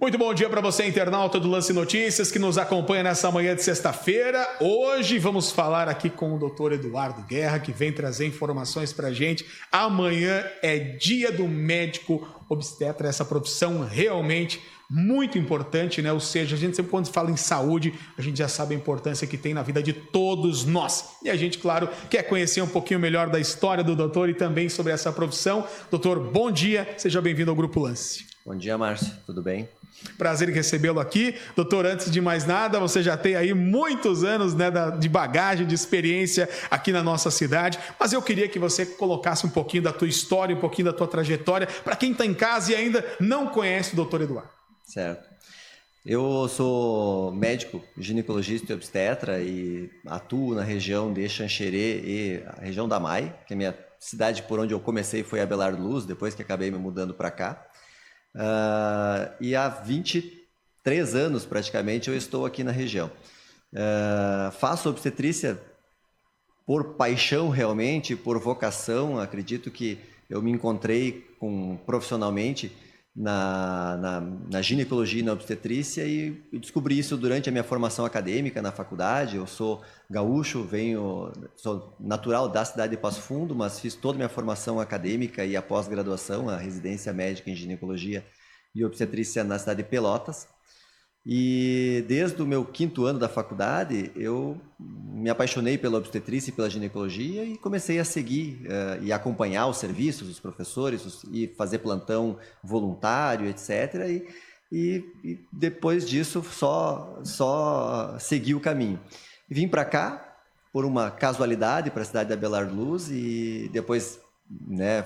Muito bom dia para você, internauta do Lance Notícias, que nos acompanha nessa manhã de sexta-feira. Hoje vamos falar aqui com o Dr. Eduardo Guerra, que vem trazer informações para a gente. Amanhã é dia do médico obstetra, essa profissão realmente muito importante, né? Ou seja, a gente sempre quando fala em saúde, a gente já sabe a importância que tem na vida de todos nós. E a gente, claro, quer conhecer um pouquinho melhor da história do doutor e também sobre essa profissão. Doutor, bom dia, seja bem-vindo ao Grupo Lance. Bom dia, Márcio, tudo bem? Prazer em recebê-lo aqui. Doutor, antes de mais nada, você já tem aí muitos anos, né, de bagagem, de experiência aqui na nossa cidade, mas eu queria que você colocasse um pouquinho da tua história, um pouquinho da tua trajetória, para quem está em casa e ainda não conhece o doutor Eduardo. Certo. Eu sou médico, ginecologista e obstetra e atuo na região de Xanxerê e a região da Mai, que é a minha cidade por onde eu comecei foi Abelardo Luz, depois que acabei me mudando para cá. E há 23 anos praticamente eu estou aqui na região. Faço obstetrícia por paixão realmente, por vocação. Acredito que eu me encontrei profissionalmente na ginecologia e na obstetrícia e descobri isso durante a minha formação acadêmica na faculdade. Eu sou gaúcho, sou natural da cidade de Passo Fundo, mas fiz toda a minha formação acadêmica e a pós-graduação, a residência médica em ginecologia e obstetrícia na cidade de Pelotas. E desde o meu 5º ano da faculdade, eu me apaixonei pela obstetrícia e pela ginecologia e comecei a seguir e acompanhar os serviços, os professores, e fazer plantão voluntário, etc. E depois disso, só segui o caminho. Vim para cá, por uma casualidade, para a cidade de Abelardo Luz, e depois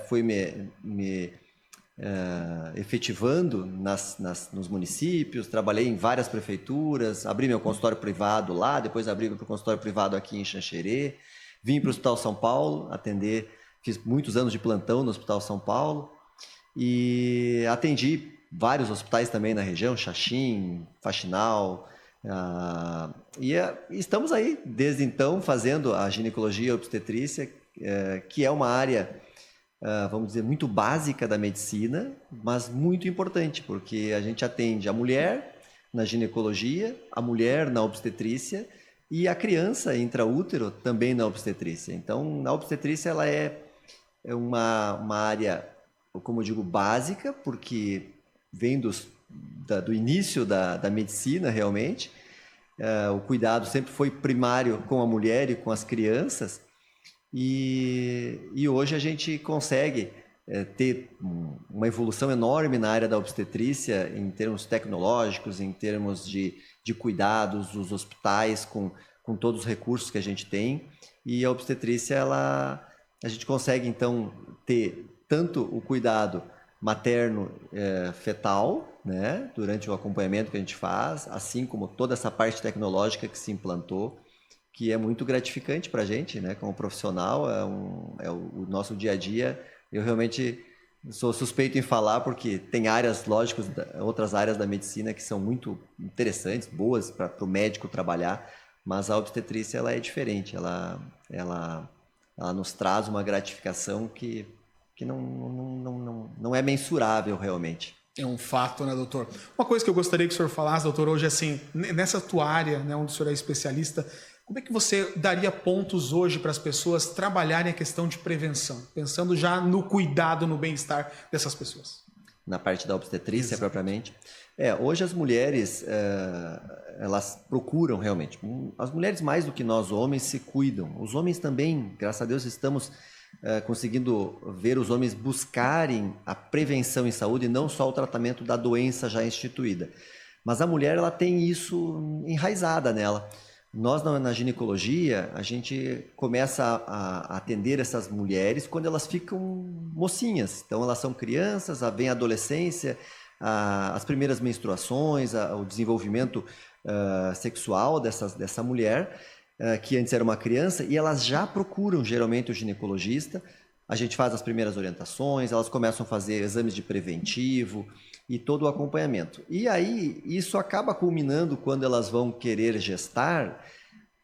fui me efetivando nos municípios, trabalhei em várias prefeituras, abri meu consultório privado lá, depois abri meu consultório privado aqui em Xanxerê, vim para o Hospital São Paulo atender, fiz muitos anos de plantão no Hospital São Paulo e atendi vários hospitais também na região, Xaxim, Faxinal, e estamos aí desde então fazendo a ginecologia e obstetrícia, que é uma área vamos dizer, muito básica da medicina, mas muito importante, porque a gente atende a mulher na ginecologia, a mulher na obstetrícia e a criança intraútero também na obstetrícia. Então, na obstetrícia ela é uma área, como eu digo, básica, porque vem do início da medicina realmente. O cuidado sempre foi primário com a mulher e com as crianças, e hoje a gente consegue ter uma evolução enorme na área da obstetrícia em termos tecnológicos, em termos de cuidados dos hospitais com todos os recursos que a gente tem. E a obstetrícia, a gente consegue então ter tanto o cuidado materno fetal, né, durante o acompanhamento que a gente faz, assim como toda essa parte tecnológica que se implantou, que é muito gratificante para a gente, né? Como profissional, é o nosso dia a dia. Eu realmente sou suspeito em falar porque tem áreas, lógicas, outras áreas da medicina que são muito interessantes, boas para o médico trabalhar, mas a obstetrícia ela é diferente, ela nos traz uma gratificação que não é mensurável realmente. É um fato, né, doutor? Uma coisa que eu gostaria que o senhor falasse, doutor, hoje, assim, nessa tua área, né, onde o senhor é especialista, como é que você daria pontos hoje para as pessoas trabalharem a questão de prevenção, pensando já no cuidado, no bem-estar dessas pessoas? Na parte da obstetrícia, propriamente. Hoje as mulheres, elas procuram realmente. As mulheres mais do que nós homens se cuidam. Os homens também, graças a Deus, estamos conseguindo ver os homens buscarem a prevenção em saúde e não só o tratamento da doença já instituída. Mas a mulher, ela tem isso enraizada nela. Nós, na ginecologia, a gente começa a atender essas mulheres quando elas ficam mocinhas. Então, elas são crianças, vem a adolescência, as primeiras menstruações, o desenvolvimento sexual dessa mulher, que antes era uma criança, e elas já procuram, geralmente, o ginecologista. A gente faz as primeiras orientações, elas começam a fazer exames de preventivo e todo o acompanhamento. E aí, isso acaba culminando quando elas vão querer gestar,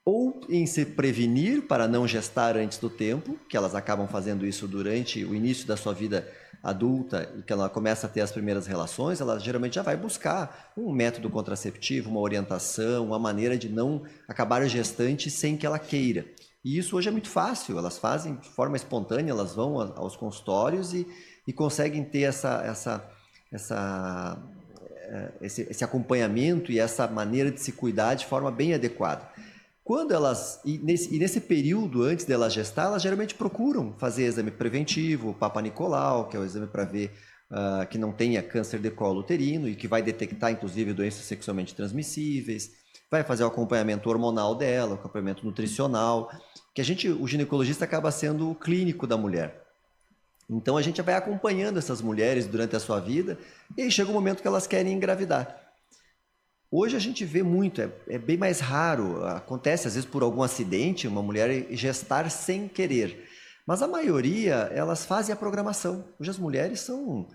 ou em se prevenir para não gestar antes do tempo, que elas acabam fazendo isso durante o início da sua vida adulta e que ela começa a ter as primeiras relações, ela geralmente já vai buscar um método contraceptivo, uma orientação, uma maneira de não acabar a gestante sem que ela queira. E isso hoje é muito fácil, elas fazem de forma espontânea, elas vão aos consultórios e conseguem ter esse acompanhamento e essa maneira de se cuidar de forma bem adequada. Quando elas, nesse período antes delas gestar, elas geralmente procuram fazer exame preventivo, Papa Nicolau, que é o exame para ver que não tenha câncer de colo uterino e que vai detectar, inclusive, doenças sexualmente transmissíveis, vai fazer o acompanhamento hormonal dela, o acompanhamento nutricional, que o ginecologista acaba sendo o clínico da mulher. Então a gente vai acompanhando essas mulheres durante a sua vida e aí chega o momento que elas querem engravidar. Hoje a gente vê muito, é bem mais raro, acontece às vezes por algum acidente, uma mulher gestar sem querer. Mas a maioria, elas fazem a programação. Hoje as mulheres são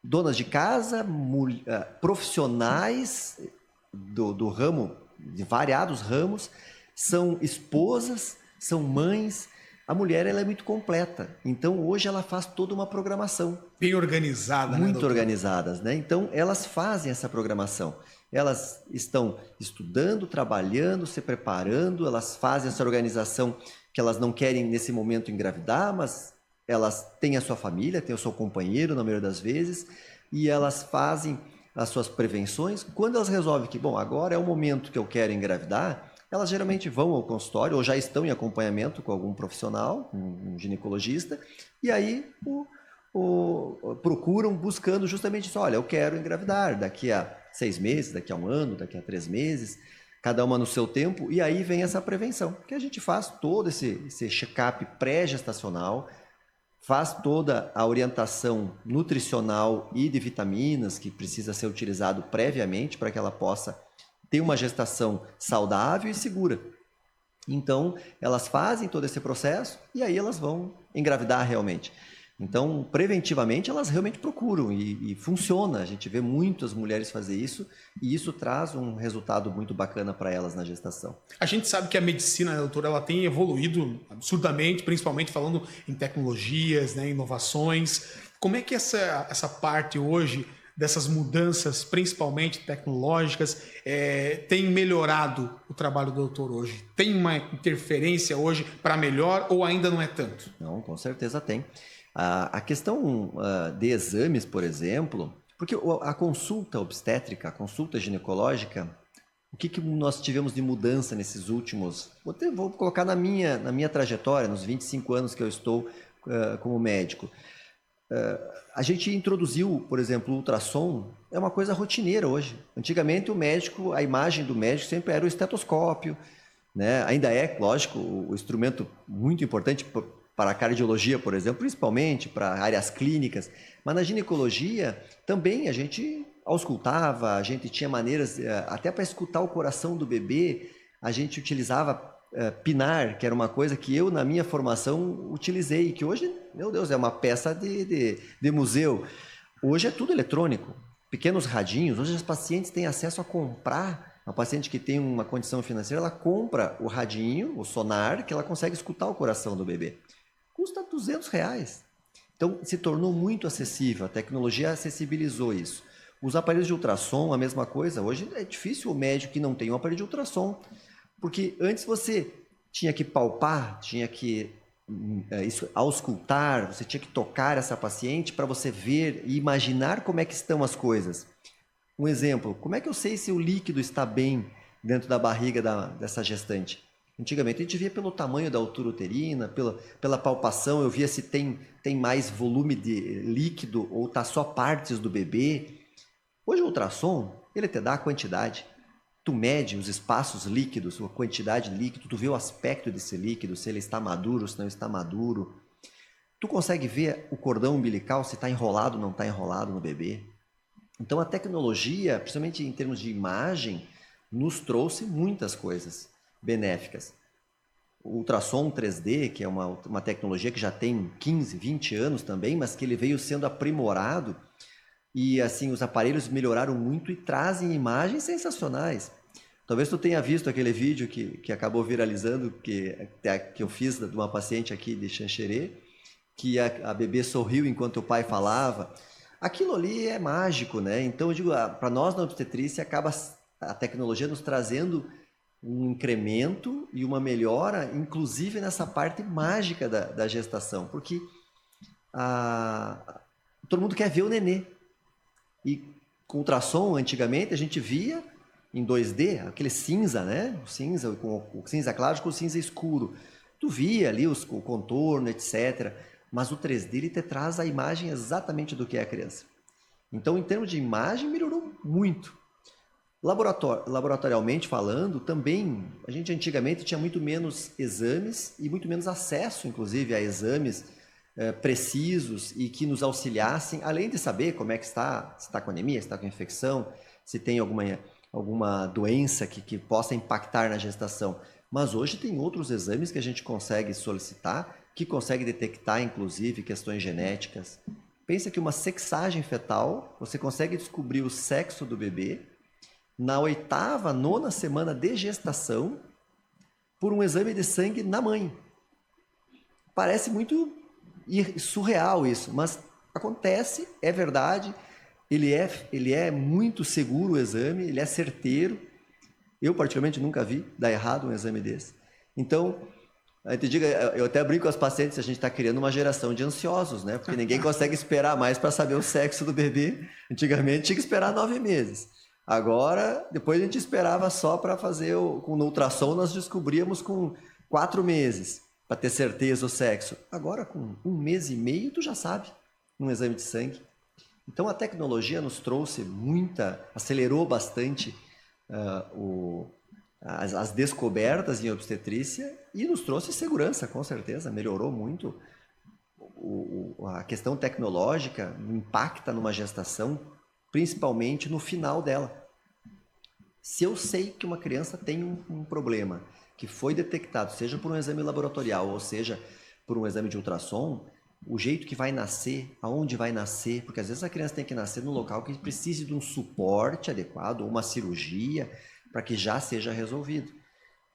donas de casa, profissionais do ramo, de variados ramos, são esposas, são mães. A mulher ela é muito completa, então hoje ela faz toda uma programação. Bem organizada, muito, né, doutor? organizadas, né? Então elas fazem essa programação. Elas estão estudando, trabalhando, se preparando, elas fazem essa organização que elas não querem nesse momento engravidar, mas elas têm a sua família, têm o seu companheiro na maioria das vezes, e elas fazem as suas prevenções. Quando elas resolvem que, bom, agora é o momento que eu quero engravidar, elas geralmente vão ao consultório ou já estão em acompanhamento com algum profissional, um ginecologista, e aí procuram buscando justamente isso. Olha, eu quero engravidar daqui a 6 meses, daqui a 1 ano, daqui a 3 meses, cada uma no seu tempo, e aí vem essa prevenção, que a gente faz todo esse check-up pré-gestacional, faz toda a orientação nutricional e de vitaminas que precisa ser utilizado previamente para que ela possa ter uma gestação saudável e segura. Então, elas fazem todo esse processo e aí elas vão engravidar realmente. Então, preventivamente, elas realmente procuram e funciona. A gente vê muitas mulheres fazer isso e isso traz um resultado muito bacana para elas na gestação. A gente sabe que a medicina, né, doutora, ela tem evoluído absurdamente, principalmente falando em tecnologias, né, inovações. Como é que essa parte hoje dessas mudanças, principalmente tecnológicas, tem melhorado o trabalho do doutor hoje? Tem uma interferência hoje para melhor ou ainda não é tanto? Não, com certeza tem. A questão de exames, por exemplo, porque a consulta obstétrica, a consulta ginecológica, o que nós tivemos de mudança nesses últimos... Vou colocar na minha trajetória, nos 25 anos que eu estou como médico. A gente introduziu, por exemplo, o ultrassom, é uma coisa rotineira hoje. Antigamente a imagem do médico sempre era o estetoscópio, né? Ainda é, lógico, o instrumento muito importante para a cardiologia, por exemplo, principalmente para áreas clínicas, mas na ginecologia também a gente auscultava, a gente tinha maneiras, até para escutar o coração do bebê, a gente utilizava pinar, que era uma coisa que eu, na minha formação, utilizei, que hoje, meu Deus, é uma peça de museu. Hoje é tudo eletrônico, pequenos radinhos, hoje os pacientes têm acesso a comprar. Uma paciente que tem uma condição financeira, ela compra o radinho, o sonar, que ela consegue escutar o coração do bebê. Custa R$200. Então, se tornou muito acessível, a tecnologia acessibilizou isso. Os aparelhos de ultrassom, a mesma coisa. Hoje é difícil o médico que não tem um aparelho de ultrassom, porque antes você tinha que palpar, tinha que auscultar, você tinha que tocar essa paciente para você ver e imaginar como é que estão as coisas. Um exemplo, como é que eu sei se o líquido está bem dentro da barriga dessa gestante? Antigamente a gente via pelo tamanho da altura uterina, pela palpação, eu via se tem mais volume de líquido ou está só partes do bebê. Hoje o ultrassom, ele te dá a quantidade. Tu mede os espaços líquidos, a quantidade de líquido, tu vê o aspecto desse líquido, se ele está maduro, se não está maduro. Tu consegue ver o cordão umbilical, se está enrolado ou não está enrolado no bebê. Então a tecnologia, principalmente em termos de imagem, nos trouxe muitas coisas benéficas. O ultrassom 3D, que é uma tecnologia que já tem 15, 20 anos também, mas que ele veio sendo aprimorado e assim os aparelhos melhoraram muito e trazem imagens sensacionais. Talvez tu tenha visto aquele vídeo que acabou viralizando, que eu fiz de uma paciente aqui de Xanxerê, que a bebê sorriu enquanto o pai falava. Aquilo ali é mágico, né? Então, eu digo, para nós na obstetrícia, acaba a tecnologia nos trazendo um incremento e uma melhora, inclusive nessa parte mágica da gestação, porque todo mundo quer ver o nenê. E com ultrassom, antigamente, a gente via em 2D, aquele cinza, né? O cinza, com o cinza claro com o cinza escuro. Tu via ali o contorno, etc. Mas o 3D ele te traz a imagem exatamente do que é a criança. Então, em termos de imagem, melhorou muito. Laboratorialmente falando, também, a gente antigamente tinha muito menos exames e muito menos acesso, inclusive, a exames precisos e que nos auxiliassem, além de saber como é que está, se está com anemia, se está com infecção, se tem alguma doença que possa impactar na gestação. Mas hoje tem outros exames que a gente consegue solicitar, que consegue detectar, inclusive, questões genéticas. Pensa que uma sexagem fetal, você consegue descobrir o sexo do bebê na 8ª, 9ª semana de gestação por um exame de sangue na mãe. Parece muito surreal isso, mas acontece, é verdade, ele é muito seguro o exame, ele é certeiro. Eu, particularmente, nunca vi dar errado um exame desse. Então, eu até brinco com as pacientes, a gente está criando uma geração de ansiosos, né? Porque ninguém consegue esperar mais para saber o sexo do bebê. Antigamente tinha que esperar 9 meses. Agora, depois a gente esperava só para fazer, no ultrassom nós descobríamos com 4 meses, para ter certeza o sexo. Agora, com 1 mês e meio, tu já sabe, num exame de sangue. Então, a tecnologia nos trouxe acelerou bastante as descobertas em obstetrícia e nos trouxe segurança, com certeza, melhorou muito. A questão tecnológica impacta numa gestação, principalmente no final dela. Se eu sei que uma criança tem um problema que foi detectado, seja por um exame laboratorial ou seja por um exame de ultrassom, o jeito que vai nascer, aonde vai nascer, porque às vezes a criança tem que nascer num local que precise de um suporte adequado, ou uma cirurgia, para que já seja resolvido.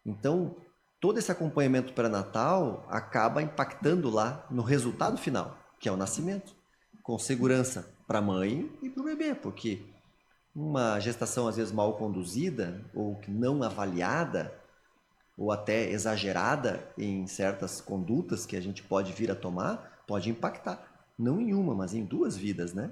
Então, todo esse acompanhamento pré-natal acaba impactando lá no resultado final, que é o nascimento, com segurança para a mãe e para o bebê, porque uma gestação às vezes mal conduzida ou não avaliada ou até exagerada em certas condutas que a gente pode vir a tomar, pode impactar, não em uma, mas em 2 vidas, né?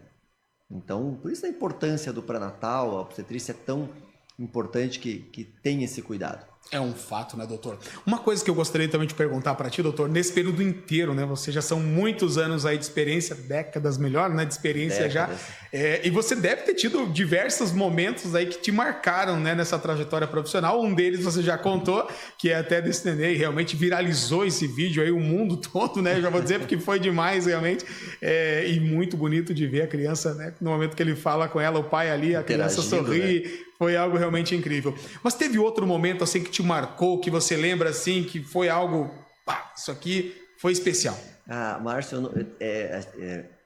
Então, por isso a importância do pré-natal, a obstetrícia é tão importante que tem esse cuidado. É um fato, né, doutor? Uma coisa que eu gostaria também de perguntar para ti, doutor, nesse período inteiro, né? Você já são muitos anos aí de experiência, décadas melhor, né? De experiência décadas. Já. E você deve ter tido diversos momentos aí que te marcaram, né? Nessa trajetória profissional. Um deles você já contou, que é até desse neném, e realmente viralizou esse vídeo aí, o mundo todo, né? Já vou dizer porque foi demais, realmente. E muito bonito de ver a criança, né? No momento que ele fala com ela, o pai ali, a criança sorri. Né? Foi algo realmente incrível. Mas teve outro momento assim que te marcou, que você lembra assim, que foi algo... isso aqui foi especial. Márcio,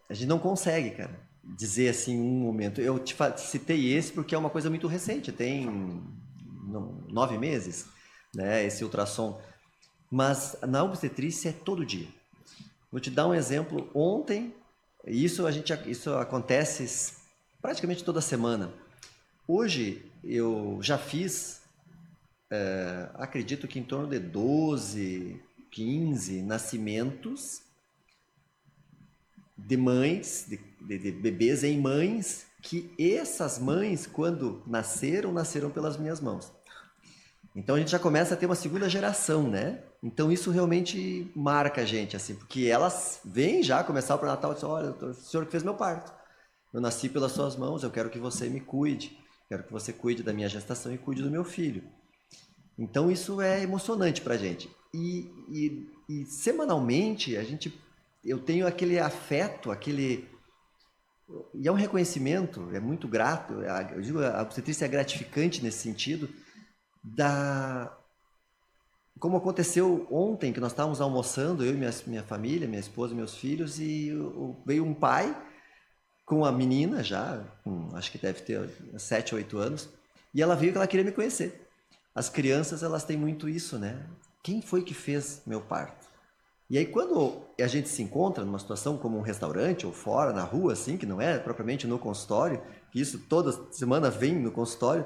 a gente não consegue, cara, dizer assim um momento. Eu te citei esse porque é uma coisa muito recente, tem 9 meses, né, esse ultrassom. Mas na obstetrícia é todo dia. Vou te dar um exemplo. Ontem, isso acontece praticamente toda semana. Hoje eu já fiz, acredito que em torno de 12, 15 nascimentos de mães, de bebês em mães, que essas mães, quando nasceram pelas minhas mãos. Então a gente já começa a ter uma segunda geração, né? Então isso realmente marca a gente, assim, porque elas vêm já começar o pré-natal e dizem, olha, o senhor que fez meu parto. Eu nasci pelas suas mãos, eu quero que você me cuide. Quero que você cuide da minha gestação e cuide do meu filho. Então isso é emocionante para a gente. E semanalmente eu tenho aquele afeto, e é um reconhecimento, é muito grato. Eu digo, a obstetrícia é gratificante nesse sentido, como aconteceu ontem, que nós estávamos almoçando, eu e minha família, minha esposa e meus filhos, e veio um pai com a menina já, acho que deve ter 7, 8 anos, e ela veio que ela queria me conhecer. As crianças, elas têm muito isso, né? Quem foi que fez meu parto? E aí quando a gente se encontra numa situação como um restaurante ou fora, na rua, assim, que não é propriamente no consultório, que isso toda semana vem no consultório,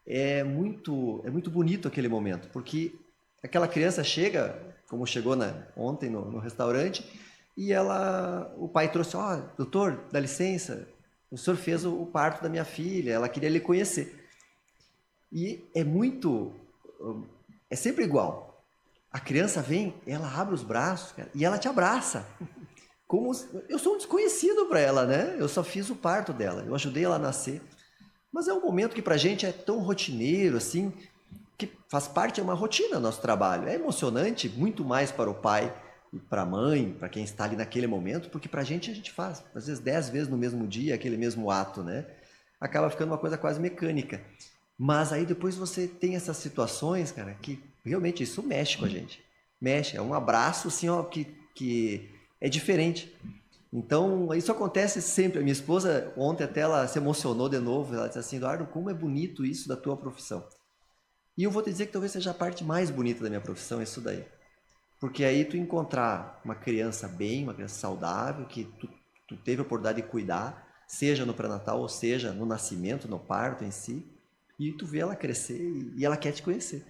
é muito bonito aquele momento, porque aquela criança chega, como chegou ontem no restaurante, e o pai trouxe, doutor, dá licença, o senhor fez o parto da minha filha, ela queria lhe conhecer. E é sempre igual. A criança vem, ela abre os braços, cara, e ela te abraça. Como eu sou um desconhecido para ela, né? Eu só fiz o parto dela, eu ajudei ela a nascer. Mas é um momento que pra gente é tão rotineiro, assim, que faz parte, é uma rotina do nosso trabalho. É emocionante, muito mais para o pai e para a mãe, para quem está ali naquele momento, porque pra gente a gente faz, às vezes 10 vezes no mesmo dia, aquele mesmo ato, né? Acaba ficando uma coisa quase mecânica. Mas aí depois você tem essas situações, cara, que realmente isso mexe com a gente. Mexe, é um abraço, assim, ó, que é diferente. Então, isso acontece sempre. A minha esposa, ontem até ela se emocionou de novo. Ela disse assim, Eduardo, como é bonito isso da tua profissão. E eu vou te dizer que talvez seja a parte mais bonita da minha profissão, isso daí. Porque aí tu encontrar uma criança bem, uma criança saudável, que tu teve a oportunidade de cuidar, seja no pré-natal ou seja no nascimento, no parto em si, e tu vê ela crescer e ela quer te conhecer.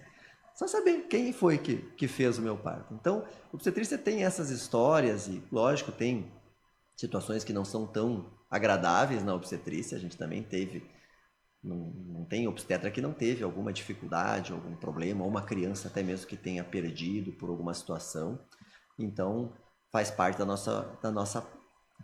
Só saber quem foi que fez o meu parto. Então, o obstetrícia tem essas histórias e, lógico, tem situações que não são tão agradáveis na obstetrícia. A gente também teve, não tem obstetra que não teve alguma dificuldade, algum problema, ou uma criança até mesmo que tenha perdido por alguma situação. Então, faz parte da nossa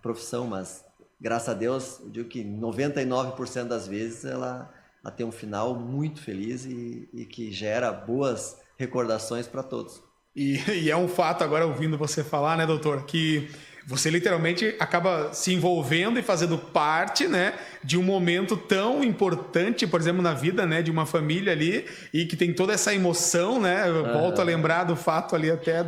profissão, mas, graças a Deus, eu digo que 99% das vezes ela tem um final muito feliz e que gera boas recordações para todos. E é um fato agora, ouvindo você falar, né, doutor, que você literalmente acaba se envolvendo e fazendo parte, né, de um momento tão importante, por exemplo, na vida, né, de uma família ali, e que tem toda essa emoção, né? Eu volto a lembrar do fato ali até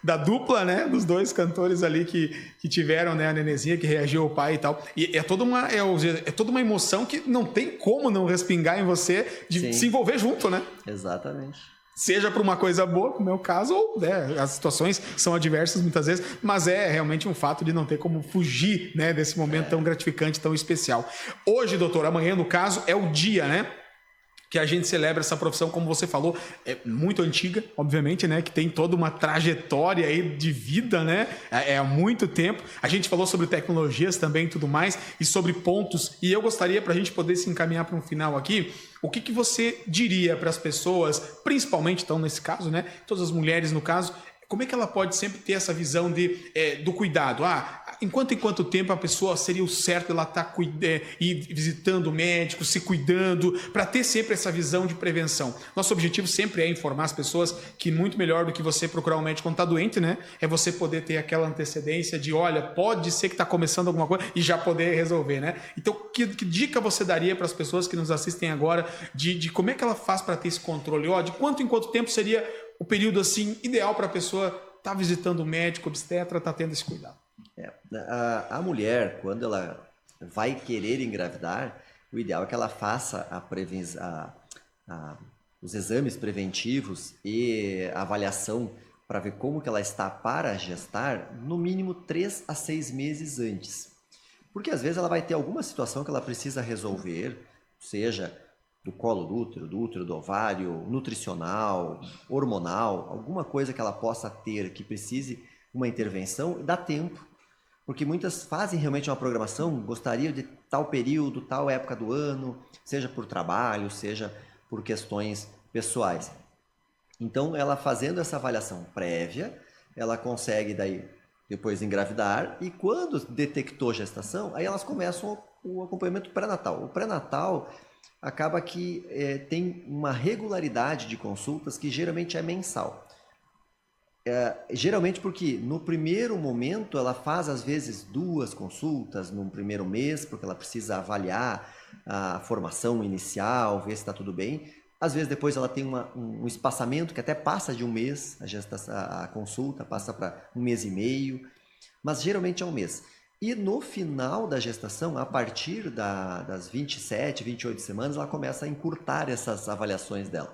da dupla, né, dos dois cantores ali que tiveram, né, a Nenezinha que reagiu ao pai e tal. E é toda uma emoção que não tem como não respingar em você de se envolver junto, né? Exatamente. Seja por uma coisa boa, como é o caso, ou né, as situações são adversas muitas vezes, mas é realmente um fato de não ter como fugir, né, desse momento tão gratificante, tão especial. Hoje, doutor, amanhã, no caso, é o dia, né, que a gente celebra essa profissão, como você falou, é muito antiga, obviamente, né, que tem toda uma trajetória aí de vida, né, há muito tempo. A gente falou sobre tecnologias também e tudo mais, e sobre pontos, e eu gostaria, para a gente poder se encaminhar para um final aqui, o que você diria para as pessoas, principalmente, então, nesse caso, né, todas as mulheres no caso, como é que ela pode sempre ter essa visão do cuidado? Em quanto tempo a pessoa seria o certo ela estar ir visitando o médico, se cuidando, para ter sempre essa visão de prevenção? Nosso objetivo sempre é informar as pessoas que muito melhor do que você procurar um médico quando está doente, né? É você poder ter aquela antecedência de, olha, pode ser que está começando alguma coisa e já poder resolver, né? Então, que dica você daria para as pessoas que nos assistem agora de como é que ela faz para ter esse controle? De quanto em quanto tempo seria o período assim ideal para a pessoa estar visitando o médico, obstetra, estar tendo esse cuidado? A mulher, quando ela vai querer engravidar, o ideal é que ela faça os exames preventivos e a avaliação para ver como que ela está para gestar, no mínimo 3 a 6 meses antes. Porque às vezes ela vai ter alguma situação que ela precisa resolver, seja do colo do útero, do ovário, nutricional, hormonal, alguma coisa que ela possa ter que precise uma intervenção, dá tempo. Porque muitas fazem realmente uma programação, gostariam de tal período, tal época do ano, seja por trabalho, seja por questões pessoais. Então, ela fazendo essa avaliação prévia, ela consegue daí depois engravidar e quando detectou gestação, aí elas começam o acompanhamento pré-natal. O pré-natal acaba que tem uma regularidade de consultas que geralmente é mensal. Geralmente porque no primeiro momento ela faz às vezes 2 consultas no primeiro mês, porque ela precisa avaliar a formação inicial, ver se está tudo bem. Às vezes depois ela tem um espaçamento que até passa de um mês, a consulta passa para 1 mês e meio, mas geralmente é 1 mês. E no final da gestação, a partir das 27, 28 semanas, ela começa a encurtar essas avaliações dela.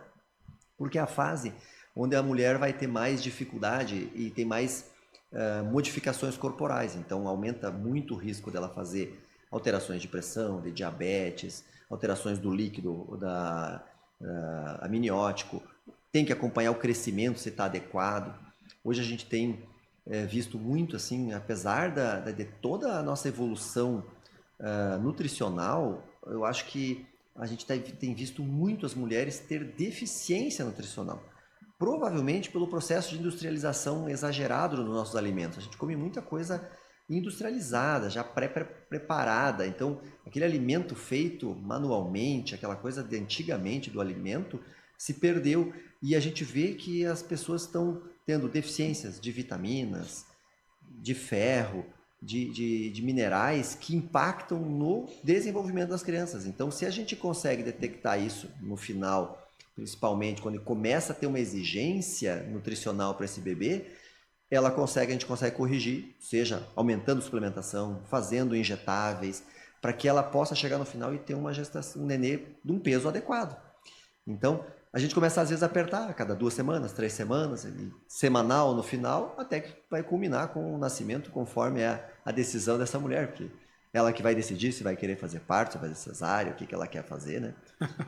Porque é a fase onde a mulher vai ter mais dificuldade e tem mais modificações corporais. Então, aumenta muito o risco dela fazer alterações de pressão, de diabetes, alterações do líquido, amniótico. Tem que acompanhar o crescimento, se está adequado. Hoje a gente tem visto muito, assim, apesar de toda a nossa evolução nutricional, eu acho que a gente tem visto muito as mulheres ter deficiência nutricional. Provavelmente pelo processo de industrialização exagerado dos nossos alimentos. A gente come muita coisa industrializada, já pré-preparada. Então, aquele alimento feito manualmente, aquela coisa de antigamente do alimento, se perdeu. E a gente vê que as pessoas estão tendo deficiências de vitaminas, de ferro, de minerais que impactam no desenvolvimento das crianças. Então, se a gente consegue detectar isso no final, principalmente quando começa a ter uma exigência nutricional para esse bebê, a gente consegue corrigir, seja aumentando suplementação, fazendo injetáveis, para que ela possa chegar no final e ter uma gestação, um nenê de um peso adequado. Então, a gente começa às vezes a apertar a cada 2 semanas, 3 semanas, semanal no final, até que vai culminar com o nascimento conforme a decisão dessa mulher, porque ela que vai decidir se vai querer fazer parto, se vai fazer cesárea, o que ela quer fazer, né?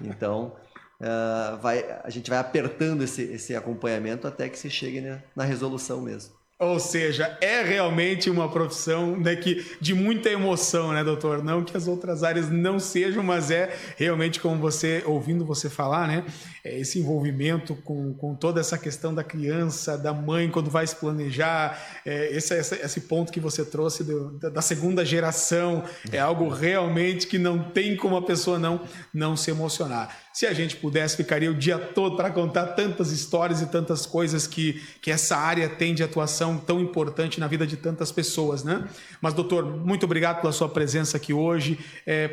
Então, a gente vai apertando esse acompanhamento até que se chegue, né, na resolução mesmo. Ou seja, é realmente uma profissão, né, de muita emoção, né, doutor? Não que as outras áreas não sejam, mas é realmente como ouvindo você falar, né? Esse envolvimento com toda essa questão da criança, da mãe, quando vai se planejar, esse ponto que você trouxe da segunda geração, é algo realmente que não tem como a pessoa não se emocionar. Se a gente pudesse, ficaria o dia todo para contar tantas histórias e tantas coisas que essa área tem de atuação tão importante na vida de tantas pessoas, né? Mas, doutor, muito obrigado pela sua presença aqui hoje.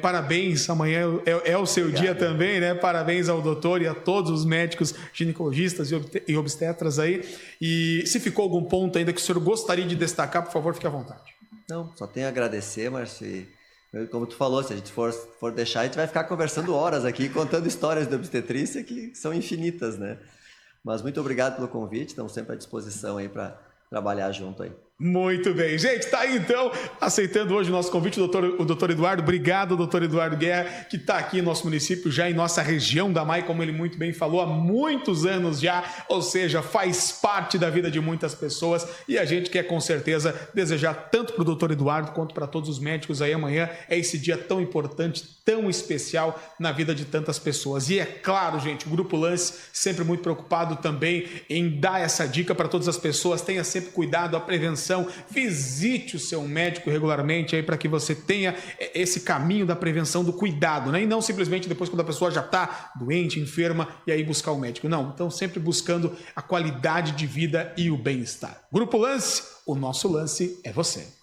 Parabéns, amanhã é o seu dia também, né? Parabéns ao doutor e a todos os médicos ginecologistas e obstetras aí. E se ficou algum ponto ainda que o senhor gostaria de destacar, por favor, fique à vontade. Não, só tenho a agradecer, Márcio. Como tu falou, se a gente for deixar, a gente vai ficar conversando horas aqui, contando histórias de obstetrícia que são infinitas, né? Mas muito obrigado pelo convite, estamos sempre à disposição aí para trabalhar junto aí. Muito bem. Gente, tá aí então, aceitando hoje o nosso convite, o doutor Eduardo. Obrigado, doutor Eduardo Guerra, que está aqui em nosso município, já em nossa região da MAI, como ele muito bem falou, há muitos anos já, ou seja, faz parte da vida de muitas pessoas e a gente quer com certeza desejar tanto para o doutor Eduardo quanto para todos os médicos aí amanhã. É esse dia tão importante, tão especial na vida de tantas pessoas. E é claro, gente, o Grupo Lance sempre muito preocupado também em dar essa dica para todas as pessoas. Tenha sempre cuidado, a prevenção. Visite o seu médico regularmente aí para que você tenha esse caminho da prevenção, do cuidado, né? E não simplesmente depois quando a pessoa já está doente, enferma e aí buscar o médico. Não, então sempre buscando a qualidade de vida e o bem-estar. Grupo Lance, o nosso lance é você.